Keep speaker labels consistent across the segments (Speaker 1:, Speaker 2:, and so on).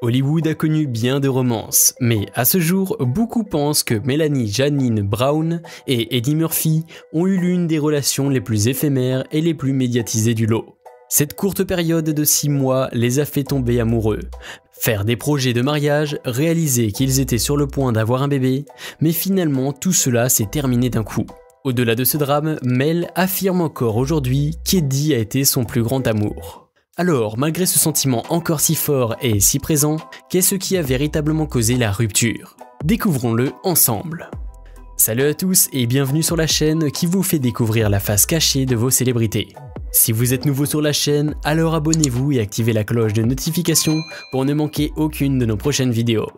Speaker 1: Hollywood a connu bien de romances, mais à ce jour, beaucoup pensent que Melanie Janine Brown et Eddie Murphy ont eu l'une des relations les plus éphémères et les plus médiatisées du lot. Cette courte période de 6 mois les a fait tomber amoureux, faire des projets de mariage, réaliser qu'ils étaient sur le point d'avoir un bébé, mais finalement tout cela s'est terminé d'un coup. Au-delà de ce drame, Mel affirme encore aujourd'hui qu'Eddie a été son plus grand amour. Alors, malgré ce sentiment encore si fort et si présent, qu'est-ce qui a véritablement causé la rupture? Découvrons-le ensemble. Salut à tous et bienvenue sur la chaîne qui vous fait découvrir la face cachée de vos célébrités. Si vous êtes nouveau sur la chaîne, alors abonnez-vous et activez la cloche de notification pour ne manquer aucune de nos prochaines vidéos.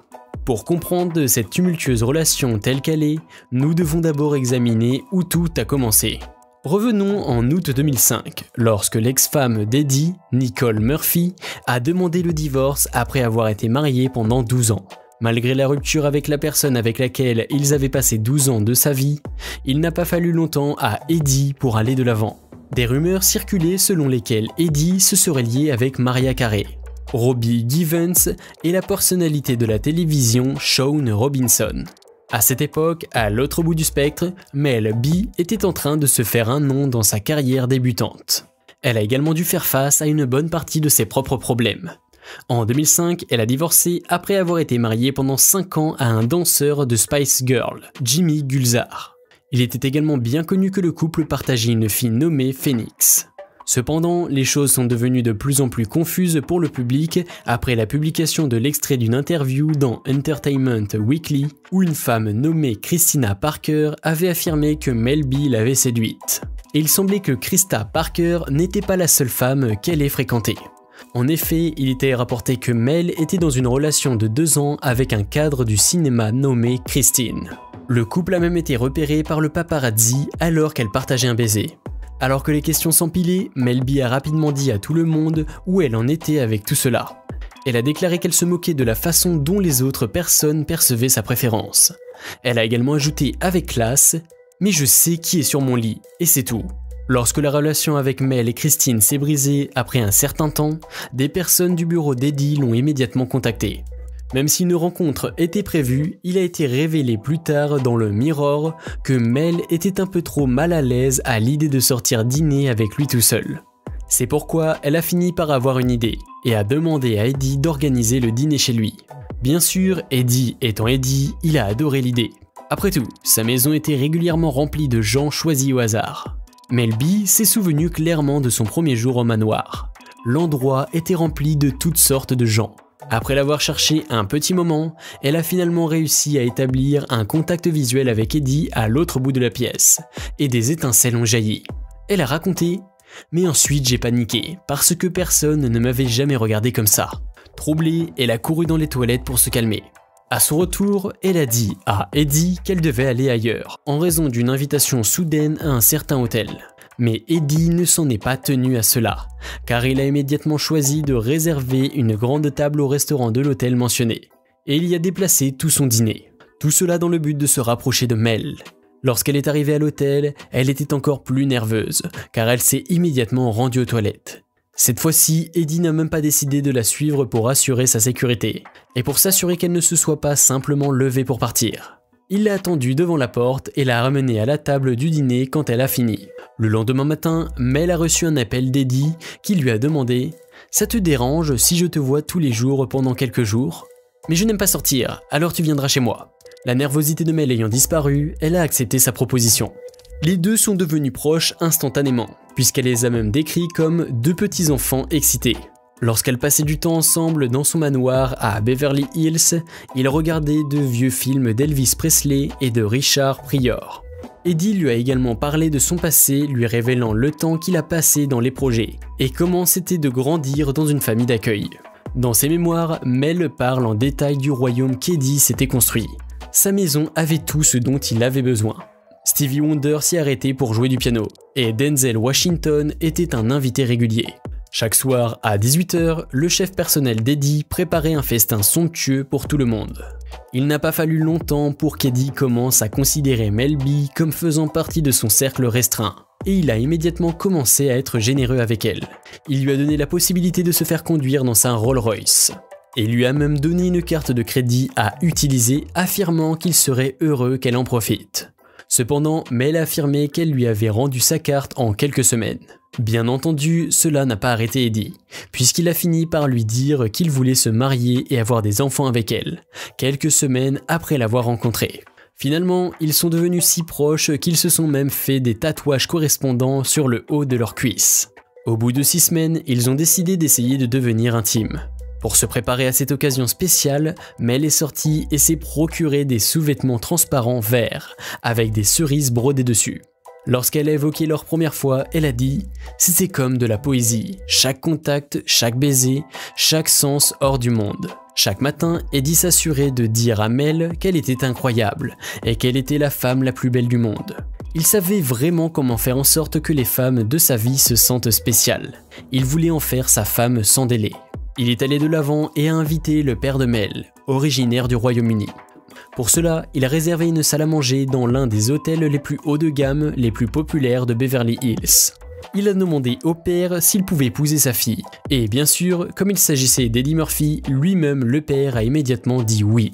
Speaker 1: Pour comprendre cette tumultueuse relation telle qu'elle est, nous devons d'abord examiner où tout a commencé. Revenons en août 2005, lorsque l'ex-femme d'Eddie, Nicole Murphy, a demandé le divorce après avoir été mariée pendant 12 ans. Malgré la rupture avec la personne avec laquelle ils avaient passé 12 ans de sa vie, il n'a pas fallu longtemps à Eddie pour aller de l'avant. Des rumeurs circulaient selon lesquelles Eddie se serait lié avec Mariah Carey, Robbie Givens et la personnalité de la télévision Shaun Robinson. À cette époque, à l'autre bout du spectre, Mel B était en train de se faire un nom dans sa carrière débutante. Elle a également dû faire face à une bonne partie de ses propres problèmes. En 2005, elle a divorcé après avoir été mariée pendant 5 ans à un danseur de Spice Girls, Jimmy Gulzar. Il était également bien connu que le couple partageait une fille nommée Phoenix. Cependant, les choses sont devenues de plus en plus confuses pour le public après la publication de l'extrait d'une interview dans Entertainment Weekly où une femme nommée Christina Parker avait affirmé que Mel B l'avait séduite. Et il semblait que Krista Parker n'était pas la seule femme qu'elle ait fréquentée. En effet, il était rapporté que Mel était dans une relation de 2 ans avec un cadre du cinéma nommé Christine. Le couple a même été repéré par le paparazzi alors qu'elle partageait un baiser. Alors que les questions s'empilaient, Mel B a rapidement dit à tout le monde où elle en était avec tout cela. Elle a déclaré qu'elle se moquait de la façon dont les autres personnes percevaient sa préférence. Elle a également ajouté avec classe « Mais je sais qui est sur mon lit, et c'est tout ». Lorsque la relation avec Mel et Christine s'est brisée après un certain temps, des personnes du bureau d'Eddie l'ont immédiatement contacté. Même si une rencontre était prévue, il a été révélé plus tard dans le Mirror que Mel était un peu trop mal à l'aise à l'idée de sortir dîner avec lui tout seul. C'est pourquoi elle a fini par avoir une idée et a demandé à Eddie d'organiser le dîner chez lui. Bien sûr, Eddie étant Eddie, il a adoré l'idée. Après tout, sa maison était régulièrement remplie de gens choisis au hasard. Mel B s'est souvenu clairement de son premier jour au manoir. L'endroit était rempli de toutes sortes de gens. Après l'avoir cherché un petit moment, elle a finalement réussi à établir un contact visuel avec Eddie à l'autre bout de la pièce, et des étincelles ont jailli. Elle a raconté « Mais ensuite j'ai paniqué, parce que personne ne m'avait jamais regardé comme ça. » Troublée, elle a couru dans les toilettes pour se calmer. À son retour, elle a dit à Eddie qu'elle devait aller ailleurs, en raison d'une invitation soudaine à un certain hôtel. Mais Eddie ne s'en est pas tenu à cela, car il a immédiatement choisi de réserver une grande table au restaurant de l'hôtel mentionné. Et il y a déplacé tout son dîner. Tout cela dans le but de se rapprocher de Mel. Lorsqu'elle est arrivée à l'hôtel, elle était encore plus nerveuse, car elle s'est immédiatement rendue aux toilettes. Cette fois-ci, Eddie n'a même pas décidé de la suivre pour assurer sa sécurité, et pour s'assurer qu'elle ne se soit pas simplement levée pour partir. Il l'a attendue devant la porte et l'a ramenée à la table du dîner quand elle a fini. Le lendemain matin, Mel a reçu un appel d'Eddie qui lui a demandé « Ça te dérange si je te vois tous les jours pendant quelques jours ? Mais je n'aime pas sortir, alors tu viendras chez moi. » La nervosité de Mel ayant disparu, elle a accepté sa proposition. Les deux sont devenus proches instantanément, puisqu'elle les a même décrits comme 2 petits enfants excités. Lorsqu'elle passait du temps ensemble dans son manoir à Beverly Hills, ils regardaient de vieux films d'Elvis Presley et de Richard Pryor. Eddie lui a également parlé de son passé, lui révélant le temps qu'il a passé dans les projets et comment c'était de grandir dans une famille d'accueil. Dans ses mémoires, Mel parle en détail du royaume qu'Eddie s'était construit. Sa maison avait tout ce dont il avait besoin. Stevie Wonder s'y arrêtait pour jouer du piano et Denzel Washington était un invité régulier. Chaque soir à 18 h, le chef personnel d'Eddie préparait un festin somptueux pour tout le monde. Il n'a pas fallu longtemps pour qu'Eddie commence à considérer Mel B comme faisant partie de son cercle restreint, et il a immédiatement commencé à être généreux avec elle. Il lui a donné la possibilité de se faire conduire dans sa Rolls-Royce. et lui a même donné une carte de crédit à utiliser, affirmant qu'il serait heureux qu'elle en profite. Cependant, Mel a affirmé qu'elle lui avait rendu sa carte en quelques semaines. Bien entendu, cela n'a pas arrêté Eddie, puisqu'il a fini par lui dire qu'il voulait se marier et avoir des enfants avec elle, quelques semaines après l'avoir rencontrée. Finalement, ils sont devenus si proches qu'ils se sont même fait des tatouages correspondants sur le haut de leurs cuisses. Au bout de 6 semaines, ils ont décidé d'essayer de devenir intimes. Pour se préparer à cette occasion spéciale, Mel est sortie et s'est procuré des sous-vêtements transparents verts, avec des cerises brodées dessus. Lorsqu'elle a évoqué leur première fois, elle a dit « C'était comme de la poésie, chaque contact, chaque baiser, chaque sens hors du monde ». Chaque matin, Eddie s'assurait de dire à Mel qu'elle était incroyable et qu'elle était la femme la plus belle du monde. Il savait vraiment comment faire en sorte que les femmes de sa vie se sentent spéciales. Il voulait en faire sa femme sans délai. Il est allé de l'avant et a invité le père de Mel, originaire du Royaume-Uni. Pour cela, il a réservé une salle à manger dans l'un des hôtels les plus hauts de gamme, les plus populaires de Beverly Hills. Il a demandé au père s'il pouvait épouser sa fille, et bien sûr, comme il s'agissait d'Eddie Murphy, lui-même le père a immédiatement dit oui.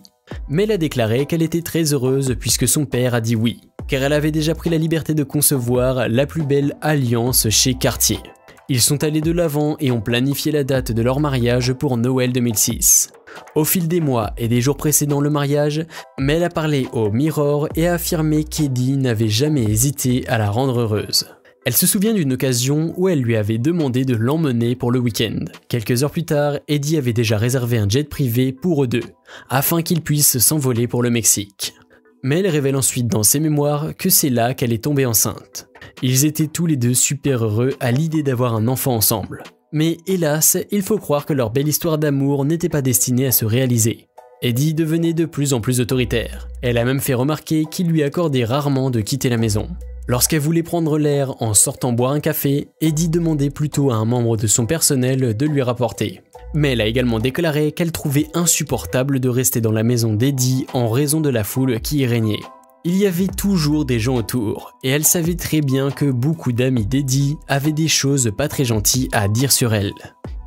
Speaker 1: Mel a déclaré qu'elle était très heureuse puisque son père a dit oui, car elle avait déjà pris la liberté de concevoir la plus belle alliance chez Cartier. Ils sont allés de l'avant et ont planifié la date de leur mariage pour Noël 2006. Au fil des mois et des jours précédant le mariage, Mel a parlé au Mirror et a affirmé qu'Eddie n'avait jamais hésité à la rendre heureuse. Elle se souvient d'une occasion où elle lui avait demandé de l'emmener pour le week-end. Quelques heures plus tard, Eddie avait déjà réservé un jet privé pour eux deux, afin qu'ils puissent s'envoler pour le Mexique. Mel révèle ensuite dans ses mémoires que c'est là qu'elle est tombée enceinte. Ils étaient tous les deux super heureux à l'idée d'avoir un enfant ensemble. Mais hélas, il faut croire que leur belle histoire d'amour n'était pas destinée à se réaliser. Eddie devenait de plus en plus autoritaire. Elle a même fait remarquer qu'il lui accordait rarement de quitter la maison. Lorsqu'elle voulait prendre l'air en sortant boire un café, Eddie demandait plutôt à un membre de son personnel de lui rapporter. Mais elle a également déclaré qu'elle trouvait insupportable de rester dans la maison d'Eddie en raison de la foule qui y régnait. Il y avait toujours des gens autour, et elle savait très bien que beaucoup d'amis d'Eddie avaient des choses pas très gentilles à dire sur elle.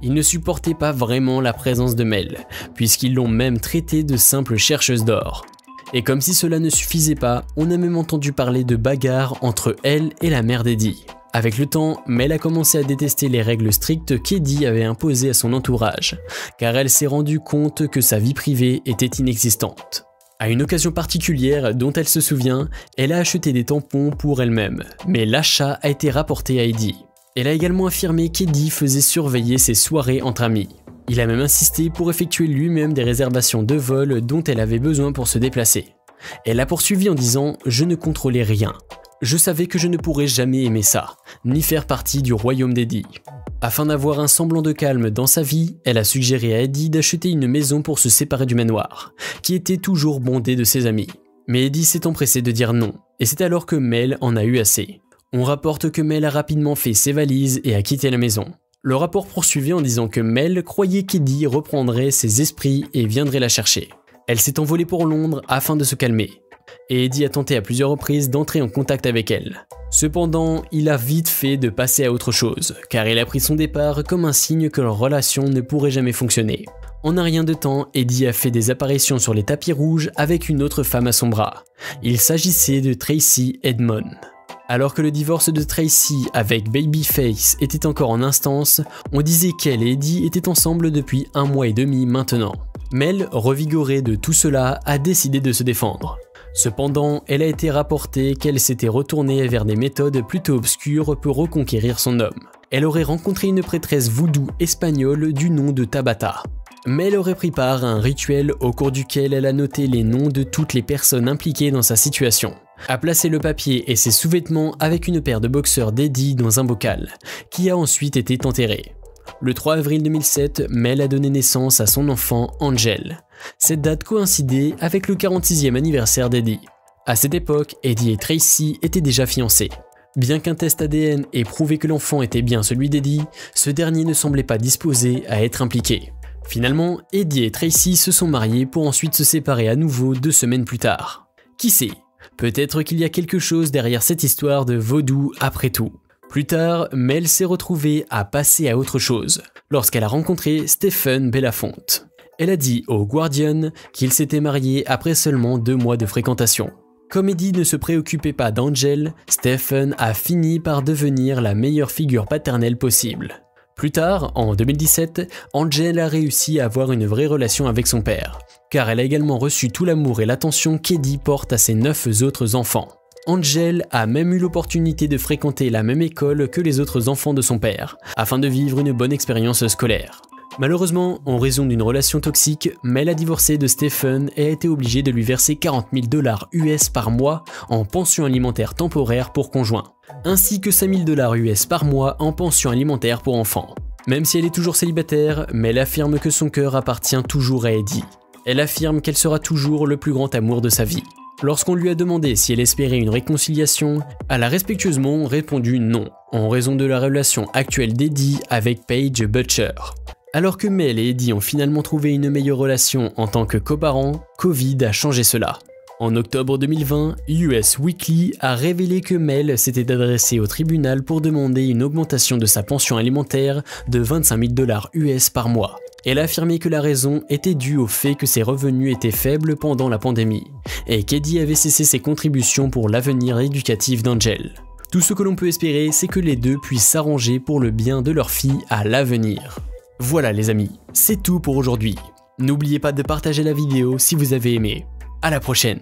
Speaker 1: Ils ne supportaient pas vraiment la présence de Mel, puisqu'ils l'ont même traitée de simple chercheuse d'or. Et comme si cela ne suffisait pas, on a même entendu parler de bagarres entre elle et la mère d'Eddie. Avec le temps, Mel a commencé à détester les règles strictes qu'Eddie avait imposées à son entourage, car elle s'est rendue compte que sa vie privée était inexistante. À une occasion particulière dont elle se souvient, elle a acheté des tampons pour elle-même, mais l'achat a été rapporté à Eddie. Elle a également affirmé qu'Eddie faisait surveiller ses soirées entre amis. Il a même insisté pour effectuer lui-même des réservations de vol dont elle avait besoin pour se déplacer. Elle a poursuivi en disant « Je ne contrôlais rien. Je savais que je ne pourrais jamais aimer ça, ni faire partie du royaume d'Eddie. » Afin d'avoir un semblant de calme dans sa vie, elle a suggéré à Eddie d'acheter une maison pour se séparer du manoir, qui était toujours bondé de ses amis. Mais Eddie s'est empressé de dire non, et c'est alors que Mel en a eu assez. On rapporte que Mel a rapidement fait ses valises et a quitté la maison. Le rapport poursuivait en disant que Mel croyait qu'Eddie reprendrait ses esprits et viendrait la chercher. Elle s'est envolée pour Londres afin de se calmer. Et Eddie a tenté à plusieurs reprises d'entrer en contact avec elle. Cependant, il a vite fait de passer à autre chose, car il a pris son départ comme un signe que leur relation ne pourrait jamais fonctionner. En un rien de temps, Eddie a fait des apparitions sur les tapis rouges avec une autre femme à son bras. Il s'agissait de Tracey Edmond. Alors que le divorce de Tracey avec Babyface était encore en instance, on disait qu'elle et Eddie étaient ensemble depuis 1 mois et demi maintenant. Mel, revigorée de tout cela, a décidé de se défendre. Cependant, elle a été rapportée qu'elle s'était retournée vers des méthodes plutôt obscures pour reconquérir son homme. Elle aurait rencontré une prêtresse voodoo espagnole du nom de Tabata. Mel aurait pris part à un rituel au cours duquel elle a noté les noms de toutes les personnes impliquées dans sa situation, a placé le papier et ses sous-vêtements avec une paire de boxeurs d'Eddie dans un bocal, qui a ensuite été enterré. Le 3 avril 2007, Mel a donné naissance à son enfant Angel. Cette date coïncidait avec le 46e anniversaire d'Eddie. À cette époque, Eddie et Tracey étaient déjà fiancés. Bien qu'un test ADN ait prouvé que l'enfant était bien celui d'Eddie, ce dernier ne semblait pas disposé à être impliqué. Finalement, Eddie et Tracey se sont mariés pour ensuite se séparer à nouveau 2 semaines plus tard. Qui sait? Peut-être qu'il y a quelque chose derrière cette histoire de vaudou après tout. Plus tard, Mel s'est retrouvée à passer à autre chose, lorsqu'elle a rencontré Stephen Belafonte. Elle a dit au Guardian qu'ils s'étaient mariés après seulement 2 mois de fréquentation. Comme Eddie ne se préoccupait pas d'Angel, Stephen a fini par devenir la meilleure figure paternelle possible. Plus tard, en 2017, Angel a réussi à avoir une vraie relation avec son père, car elle a également reçu tout l'amour et l'attention qu'Eddie porte à ses 9 autres enfants. Angel a même eu l'opportunité de fréquenter la même école que les autres enfants de son père, afin de vivre une bonne expérience scolaire. Malheureusement, en raison d'une relation toxique, Mel a divorcé de Stephen et a été obligée de lui verser 40 000 $ US par mois en pension alimentaire temporaire pour conjoint, ainsi que 5 000 $ US par mois en pension alimentaire pour enfants. Même si elle est toujours célibataire, Mel affirme que son cœur appartient toujours à Eddie. Elle affirme qu'elle sera toujours le plus grand amour de sa vie. Lorsqu'on lui a demandé si elle espérait une réconciliation, elle a respectueusement répondu non, en raison de la relation actuelle d'Eddie avec Paige Butcher. Alors que Mel et Eddie ont finalement trouvé une meilleure relation en tant que coparents, Covid a changé cela. En octobre 2020, US Weekly a révélé que Mel s'était adressée au tribunal pour demander une augmentation de sa pension alimentaire de 25 000 $ US par mois. Elle a affirmé que la raison était due au fait que ses revenus étaient faibles pendant la pandémie et qu'Eddie avait cessé ses contributions pour l'avenir éducatif d'Angel. Tout ce que l'on peut espérer, c'est que les deux puissent s'arranger pour le bien de leur fille à l'avenir. Voilà les amis, c'est tout pour aujourd'hui. N'oubliez pas de partager la vidéo si vous avez aimé. À la prochaine.